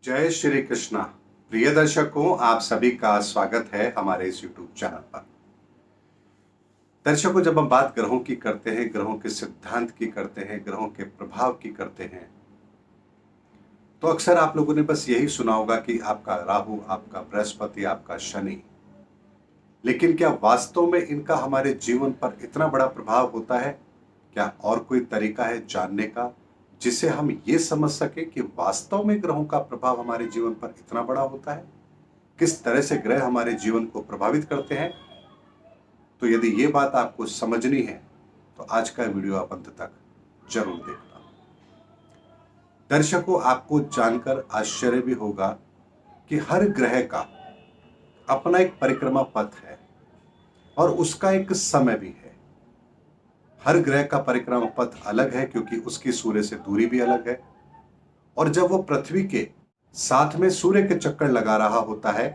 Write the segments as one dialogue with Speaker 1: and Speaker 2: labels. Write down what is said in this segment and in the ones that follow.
Speaker 1: जय श्री कृष्णा। प्रिय दर्शकों, आप सभी का स्वागत है हमारे इस YouTube चैनल पर। दर्शकों, जब हम बात ग्रहों की करते हैं, ग्रहों के सिद्धांत की करते हैं, ग्रहों के प्रभाव की करते हैं, तो अक्सर आप लोगों ने बस यही सुना होगा कि आपका राहु, आपका बृहस्पति, आपका शनि। लेकिन क्या वास्तव में इनका हमारे जीवन पर इतना बड़ा प्रभाव होता है? क्या और कोई तरीका है जानने का जिससे हम ये समझ सके कि वास्तव में ग्रहों का प्रभाव हमारे जीवन पर इतना बड़ा होता है? किस तरह से ग्रह हमारे जीवन को प्रभावित करते हैं? तो यदि ये बात आपको समझनी है तो आज का वीडियो आप अंत तक जरूर देखना। दर्शकों, आपको जानकर आश्चर्य भी होगा कि हर ग्रह का अपना एक परिक्रमा पथ है और उसका एक समय भी है। हर ग्रह का परिक्रमा पथ अलग है क्योंकि उसकी सूर्य से दूरी भी अलग है। और जब वो पृथ्वी के साथ में सूर्य के चक्कर लगा रहा होता है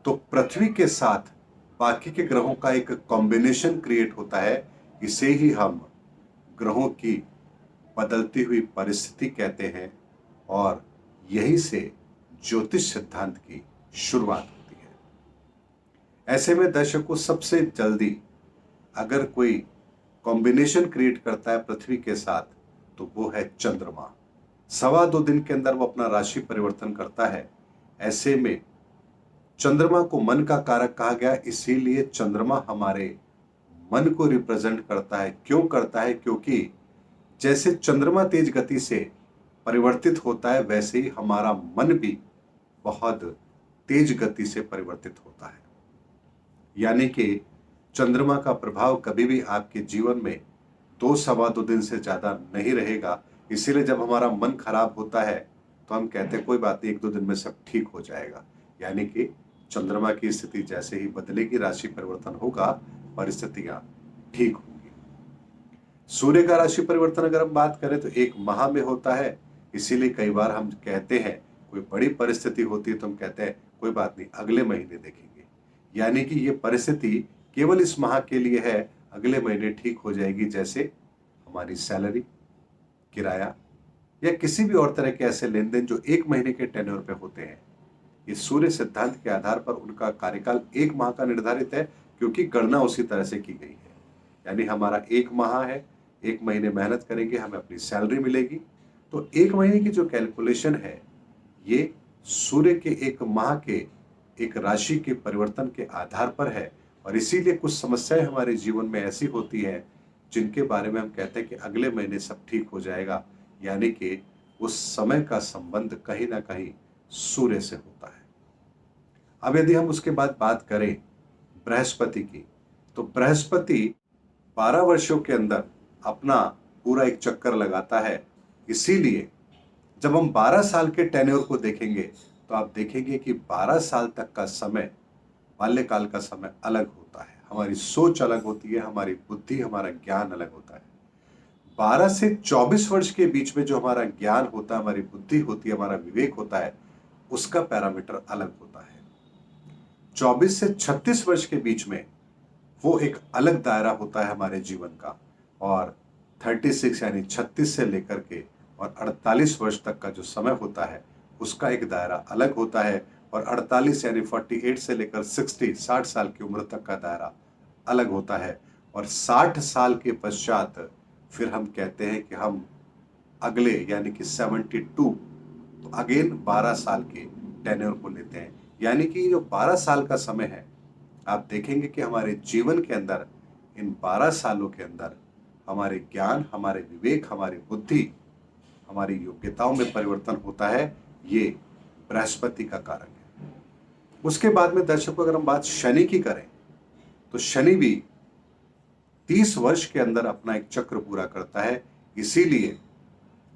Speaker 1: तो पृथ्वी के साथ बाकी के ग्रहों का एक कॉम्बिनेशन क्रिएट होता है। इसे ही हम ग्रहों की बदलती हुई परिस्थिति कहते हैं और यही से ज्योतिष सिद्धांत की शुरुआत होती है। ऐसे में दर्शकों, सबसे जल्दी अगर कोई कॉम्बिनेशन क्रिएट करता है पृथ्वी के साथ तो वो है चंद्रमा। 2.25 दिन के अंदर वो अपना राशि परिवर्तन करता है। ऐसे में चंद्रमा को मन का कारक कहा गया, इसीलिए चंद्रमा हमारे मन को रिप्रेजेंट करता है। क्यों करता है? क्योंकि जैसे चंद्रमा तेज गति से परिवर्तित होता है वैसे ही हमारा मन भी बहुत तेज गति से परिवर्तित होता है। यानी कि चंद्रमा का प्रभाव कभी भी आपके जीवन में 2-2.25 दिन से ज्यादा नहीं रहेगा। इसीलिए जब हमारा मन खराब होता है तो हम कहते हैं कोई बात नहीं, 1-2 दिन में सब ठीक हो जाएगा। यानी कि चंद्रमा की स्थिति जैसे ही बदलेगी, राशि परिवर्तन होगा, परिस्थितियां ठीक होंगी। सूर्य का राशि परिवर्तन अगर हम बात करें तो 1 माह में होता है। इसीलिए कई बार हम कहते हैं कोई बड़ी परिस्थिति होती है तो हम कहते हैं कोई बात नहीं, अगले महीने देखेंगे। यानी कि ये परिस्थिति केवल इस माह के लिए है, अगले महीने ठीक हो जाएगी। जैसे हमारी सैलरी, किराया या किसी भी और तरह के ऐसे लेन देन जो 1 महीने के टेन्योर पे होते हैं, ये सूर्य सिद्धांत के आधार पर उनका कार्यकाल 1 माह का निर्धारित है क्योंकि गणना उसी तरह से की गई है। यानी हमारा 1 माह है, 1 महीने मेहनत करेंगे, हमें अपनी सैलरी मिलेगी। तो 1 महीने की जो कैलकुलेशन है ये सूर्य के 1 माह के एक राशि के परिवर्तन के आधार पर है। और इसीलिए कुछ समस्याएं हमारे जीवन में ऐसी होती हैं जिनके बारे में हम कहते हैं कि अगले महीने सब ठीक हो जाएगा। यानी कि उस समय का संबंध कहीं ना कहीं सूर्य से होता है। अब यदि हम उसके बाद बात करें बृहस्पति की, तो बृहस्पति 12 वर्षों के अंदर अपना पूरा एक चक्कर लगाता है। इसीलिए जब हम 12 साल के टेन्योर को देखेंगे तो आप देखेंगे कि 12 साल तक का समय, बाल्यकाल का समय अलग होता है। हमारी सोच अलग होती है, हमारी बुद्धि, हमारा ज्ञान अलग होता है। 12 से 24 वर्ष के बीच में जो हमारा ज्ञान होता है, हमारी बुद्धि होती है, हमारा विवेक होता है, उसका पैरामीटर अलग होता है। 24 से 36 वर्ष के बीच में वो एक अलग दायरा होता है हमारे जीवन का। और 36 यानी 36 से लेकर के और 48 वर्ष तक का जो समय होता है उसका एक दायरा अलग होता है। और 48 यानी 48 से लेकर 60 साल की उम्र तक का दायरा अलग होता है। और 60 साल के पश्चात फिर हम कहते हैं कि हम अगले यानी कि 72, तो अगेन 12 साल के टेन्योर को लेते हैं। यानी कि जो 12 साल का समय है, आप देखेंगे कि हमारे जीवन के अंदर इन 12 सालों के अंदर हमारे ज्ञान, हमारे विवेक, हमारी बुद्धि, हमारी योग्यताओं में परिवर्तन होता है। ये बृहस्पति का कारक है। उसके बाद में दर्शकों, अगर हम बात शनि की करें तो शनि भी 30 वर्ष के अंदर अपना एक चक्र पूरा करता है। इसीलिए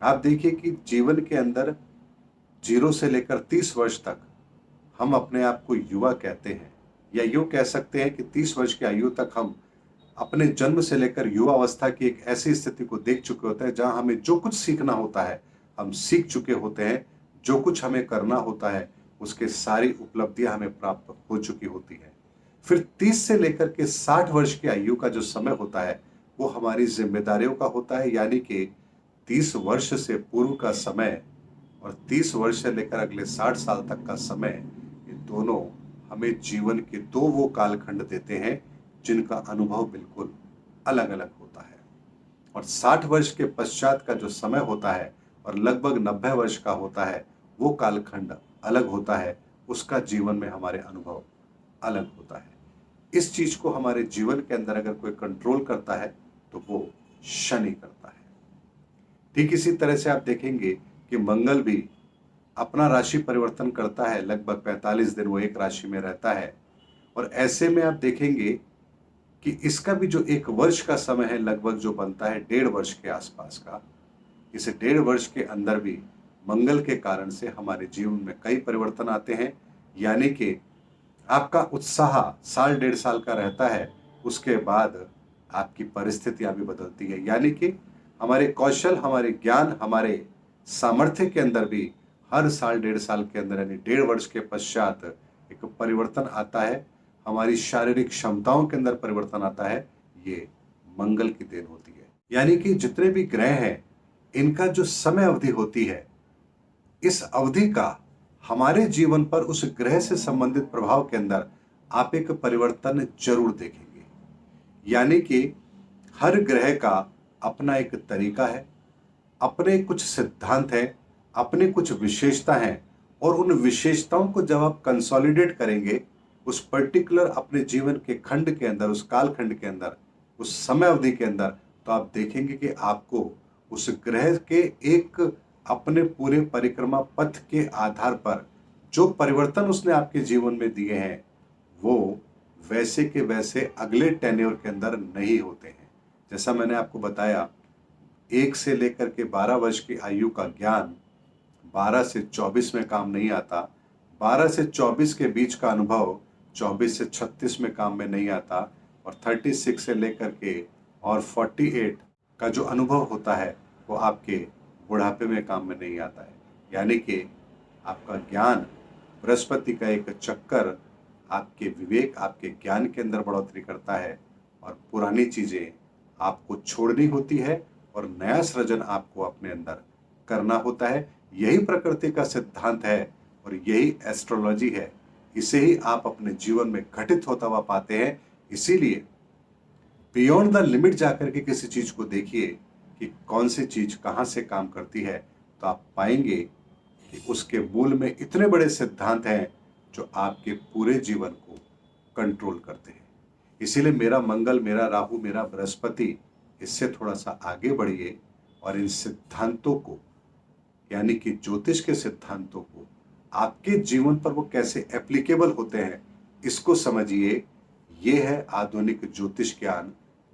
Speaker 1: आप देखिए कि जीवन के अंदर 0 से लेकर 30 वर्ष तक हम अपने आप को युवा कहते हैं, या यूं कह सकते हैं कि 30 वर्ष की आयु तक हम अपने जन्म से लेकर युवा अवस्था की एक ऐसी स्थिति को देख चुके होते हैं जहां हमें जो कुछ सीखना होता है हम सीख चुके होते हैं। जो कुछ हमें करना होता है उसके सारी उपलब्धियां हमें प्राप्त हो चुकी होती है। फिर 30 से लेकर के 60 वर्ष की आयु का जो समय होता है वो हमारी जिम्मेदारियों का होता है। यानी कि 30 वर्ष से पूर्व का समय और 30 वर्ष से लेकर अगले 60 साल तक का समय, ये दोनों हमें जीवन के दो वो कालखंड देते हैं जिनका अनुभव बिल्कुल अलग अलग होता है। और 60 वर्ष के पश्चात का जो समय होता है और लगभग 90 वर्ष का होता है, वो कालखंड अलग होता है, उसका जीवन में हमारे अनुभव अलग होता है। इस चीज को हमारे जीवन के अंदर अगर कोई कंट्रोल करता है तो वो शनि करता है। ठीक इसी तरह से आप देखेंगे कि मंगल भी अपना राशि परिवर्तन करता है, लगभग 45 दिन वो एक राशि में रहता है। और ऐसे में आप देखेंगे कि इसका भी जो एक वर्ष का समय है, लगभग जो बनता है 1.5 वर्ष के आसपास का, इस 1.5 वर्ष के अंदर भी मंगल के कारण से हमारे जीवन में कई परिवर्तन आते हैं। यानी कि आपका उत्साह साल 1.5 साल का रहता है, उसके बाद आपकी परिस्थितियां भी बदलती है। यानी कि हमारे कौशल, हमारे ज्ञान, हमारे सामर्थ्य के अंदर भी हर साल 1.5 साल के अंदर यानी 1.5 वर्ष के पश्चात एक परिवर्तन आता है। हमारी शारीरिक क्षमताओं के अंदर परिवर्तन आता है, ये मंगल की देन होती है। यानी कि जितने भी ग्रह हैं, इनका जो समय अवधि होती है, इस अवधि का हमारे जीवन पर उस ग्रह से संबंधित प्रभाव के अंदर आप एक परिवर्तन जरूर देखेंगे। यानी कि हर ग्रह का अपना एक तरीका है, अपने कुछ सिद्धांत हैं, अपने कुछ विशेषता हैं, और उन विशेषताओं को जब आप कंसोलिडेट करेंगे उस पर्टिकुलर अपने जीवन के खंड के अंदर, उस काल खंड के अंदर, उस समय अवधि के अंदर, तो आप देखेंगे कि आपको उस ग्रह के एक अपने पूरे परिक्रमा पथ के आधार पर जो परिवर्तन उसने आपके जीवन में दिए हैं, वो वैसे के वैसे अगले टेन्योर के अंदर नहीं होते हैं। जैसा मैंने आपको बताया, 1 से लेकर के 12 वर्ष की आयु का ज्ञान 12 से 24 में काम नहीं आता, 12 से 24 के बीच का अनुभव 24 से 36 में काम में नहीं आता, और 36 से लेकर के और 48 का जो अनुभव होता है वो आपके बुढ़ापे में काम में नहीं आता है। यानी कि आपका ज्ञान, बृहस्पति का एक चक्कर आपके विवेक, आपके ज्ञान के अंदर बढ़ोतरी करता है, और पुरानी चीजें आपको छोड़नी होती है और नया सृजन आपको अपने अंदर करना होता है। यही प्रकृति का सिद्धांत है और यही एस्ट्रोलॉजी है। इसे ही आप अपने जीवन में घटित होता हुआ पाते हैं। इसीलिए बियॉन्ड द लिमिट जाकर के किसी चीज को देखिए कि कौन सी चीज कहां से काम करती है, तो आप पाएंगे कि उसके मूल में इतने बड़े सिद्धांत हैं जो आपके पूरे जीवन को कंट्रोल करते हैं। इसीलिए मेरा मंगल, मेरा राहु, मेरा बृहस्पति, इससे थोड़ा सा आगे बढ़िए और इन सिद्धांतों को, यानी कि ज्योतिष के सिद्धांतों को आपके जीवन पर वो कैसे एप्लीकेबल होते हैं, इसको समझिए। ये है आधुनिक ज्योतिष ज्ञान,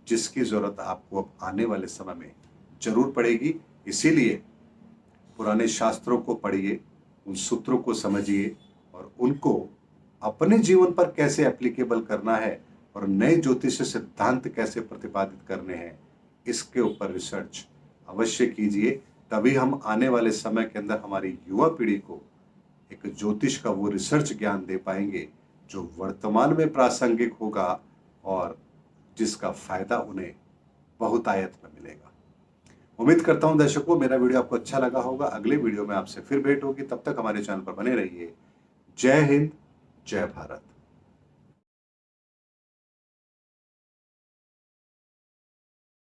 Speaker 1: जिसकी जरूरत आपको अब आने वाले समय में जरूर पड़ेगी। इसीलिए पुराने शास्त्रों को पढ़िए, उन सूत्रों को समझिए और उनको अपने जीवन पर कैसे एप्लीकेबल करना है और नए ज्योतिष सिद्धांत कैसे प्रतिपादित करने हैं, इसके ऊपर रिसर्च अवश्य कीजिए। तभी हम आने वाले समय के अंदर हमारी युवा पीढ़ी को एक ज्योतिष का वो रिसर्च ज्ञान दे पाएंगे जो वर्तमान में प्रासंगिक होगा और जिसका फायदा उन्हें बहुतायत में मिलेगा। उम्मीद करता हूं दर्शकों, मेरा वीडियो आपको अच्छा लगा होगा। अगले वीडियो में आपसे फिर भेंट होगी, तब तक हमारे चैनल पर बने रहिए। जय हिंद, जय भारत।